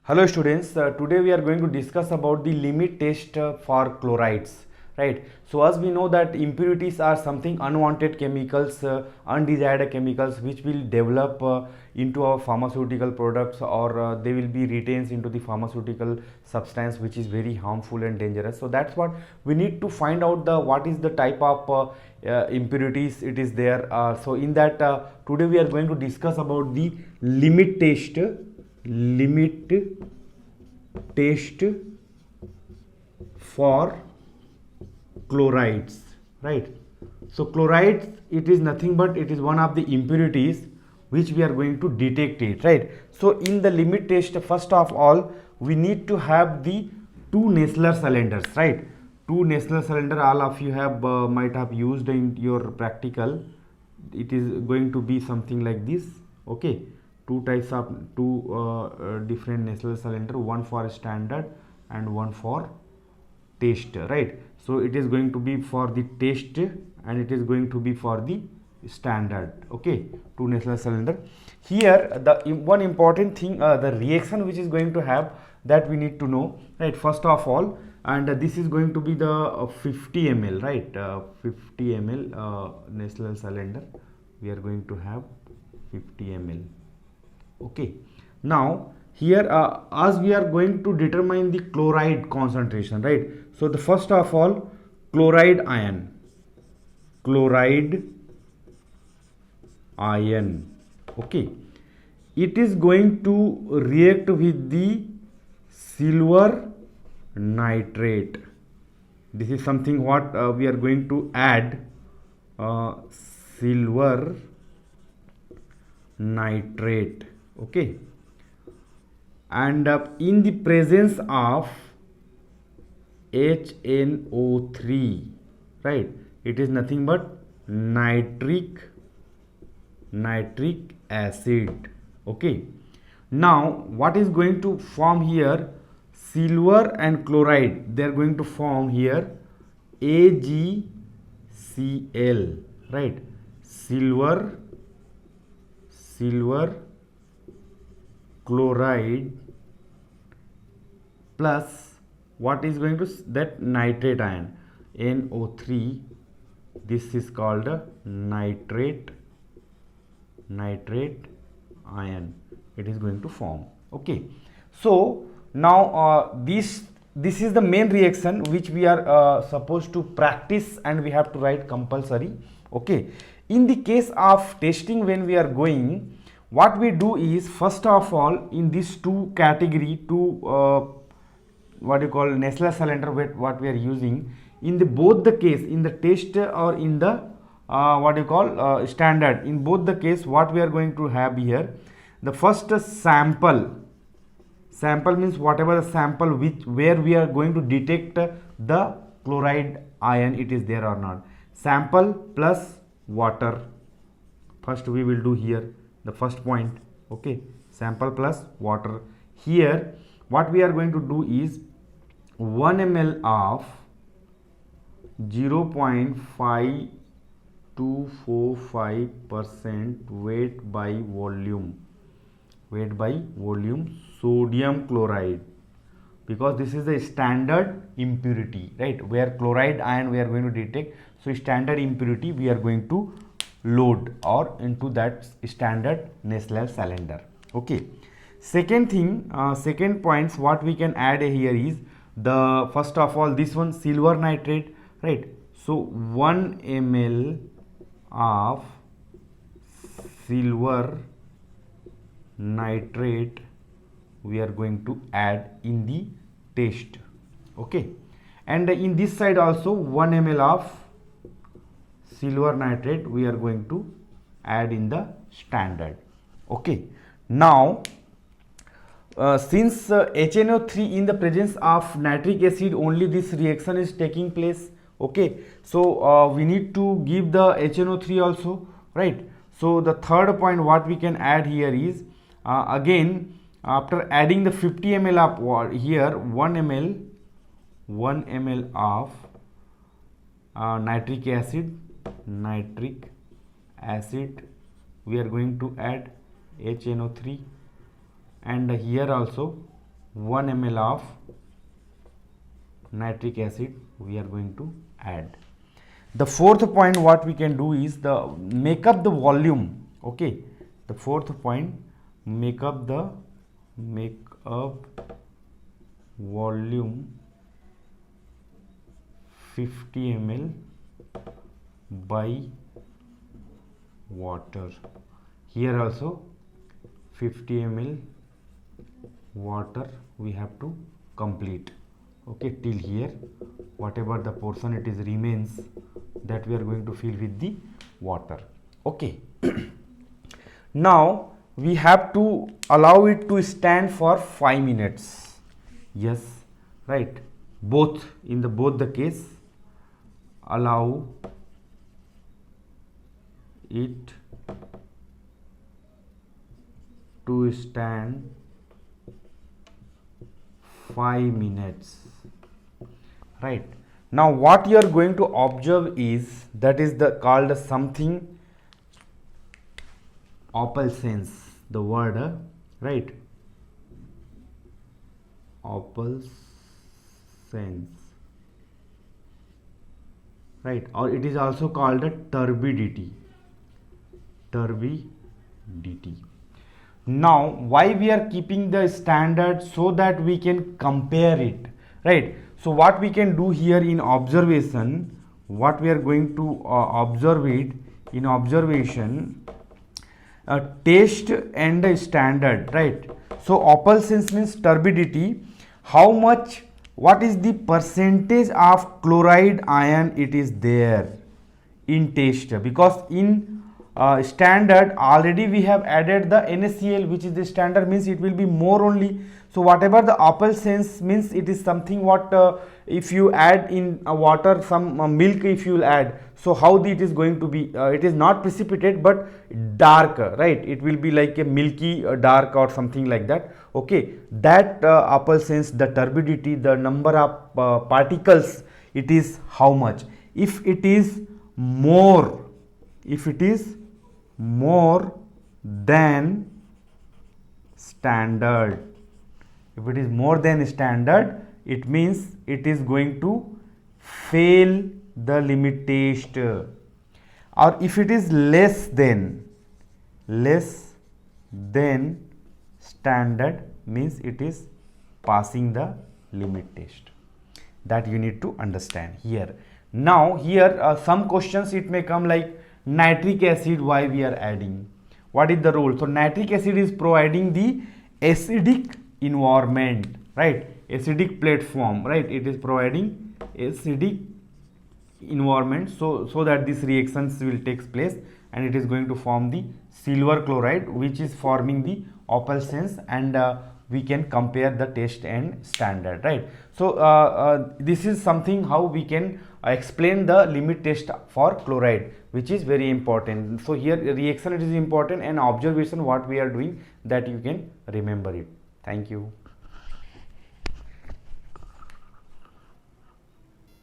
Hello students, today we are going to discuss about the limit test for chlorides, right? So as we know that impurities are something unwanted chemicals, undesired chemicals which will develop into our pharmaceutical products, or they will be retained into the pharmaceutical substance which is very harmful and dangerous. So that's what we need to find out, the what is the type of impurities it is there. So in that today we are going to discuss about the limit test for chlorides, right? So chlorides, it is nothing but it is one of the impurities which we are going to detect it, right? So in the limit test, first of all we need to have the two Nesler cylinders, right? Two Nesler cylinder, all of you have might have used in your practical. It is going to be something like this, okay? Two different Nestle cylinder, one for standard and one for test, right? So it is going to be for the test and it is going to be for the standard, okay? Two Nestle cylinder. Here the one important thing, the reaction which is going to have, that we need to know, right? First of all, and this is going to be the 50 ml, right? 50 ml Nestle cylinder, we are going to have 50 ml. Okay, now here as we are going to determine the chloride concentration, right? So the first of all, chloride ion, okay, it is going to react with the silver nitrate. This is something what we are going to add, silver nitrate, okay, and in the presence of HNO3, right? It is nothing but nitric acid, okay. Now what is going to form here? Silver and chloride, they are going to form here AgCl, right? Silver chloride plus what is going to, that nitrate ion, NO3, this is called a nitrate ion, it is going to form, okay. So now this is the main reaction which we are supposed to practice and we have to write compulsory, okay. In the case of testing, when we are going, what we do is, first of all, in these two category, what you call Nestle cylinder, what we are using, in the both the case, in the test or in the what you call standard, in both the case, what we are going to have here, the first sample means whatever the sample where we are going to detect the chloride ion, it is there or not. Sample plus water, first we will do here the first point, okay. Sample plus water. Here what we are going to do is 1 ml of 0.5245% weight by volume sodium chloride, because this is the standard impurity, right? Where chloride ion we are going to detect, so standard impurity we are going to load or into that standard Nestle cylinder, okay. Second thing, second points what we can add here is, the first of all this one, silver nitrate, right? So 1 ml of silver nitrate we are going to add in the test, okay. And in this side also 1 ml of silver nitrate we are going to add in the standard, okay. Now since HNO3 in the presence of nitric acid, only this reaction is taking place, okay. So we need to give the HNO3 also, right? So the third point what we can add here is, again after adding the 50 ml of here, 1 ml of nitric acid we are going to add HNO3, and here also 1 ml of nitric acid we are going to add. The fourth point what we can do is the make up the volume. Okay, the fourth point, make up volume 50 ml by water. Here also 50 ml water we have to complete. Okay, till here whatever the portion it is remains, that we are going to fill with the water. Okay. Now we have to allow it to stand for 5 minutes. Yes, right, both in the both the case, allow it to stand 5 minutes. Right, now what you are going to observe is, that is the called something opalescence, the word, right, opalescence, right, or it is also called a turbidity. Now why we are keeping the standard? So that we can compare it, right? So what we can do here in observation, what we are going to observe it in observation, taste and the standard, right? So opalescence means turbidity, how much, what is the percentage of chloride ion it is there in taste, because in standard already we have added the NaCl, which is the standard, means it will be more only. So whatever the opalescence means, it is something what if you add in water some milk, if you will add, so how it is going to be, it is not precipitate but dark, right, it will be like a milky dark or something like that. Okay, that opalescence, the turbidity, the number of particles, it is how much. If it is more, than standard, if it is more than standard, it means it is going to fail the limit test. Or if it is less than standard, means it is passing the limit test. That you need to understand here. Now here some questions it may come like, nitric acid, why we are adding, what is the role? So nitric acid is providing the acidic environment, right, acidic platform, right, it is providing acidic environment, so that these reactions will take place, and it is going to form the silver chloride, which is forming the opalescence, and we can compare the test and standard, right. So this is something how we can explain the limit test for chloride, which is very important. So here reaction it is important, and observation what we are doing, that you can remember it. Thank you.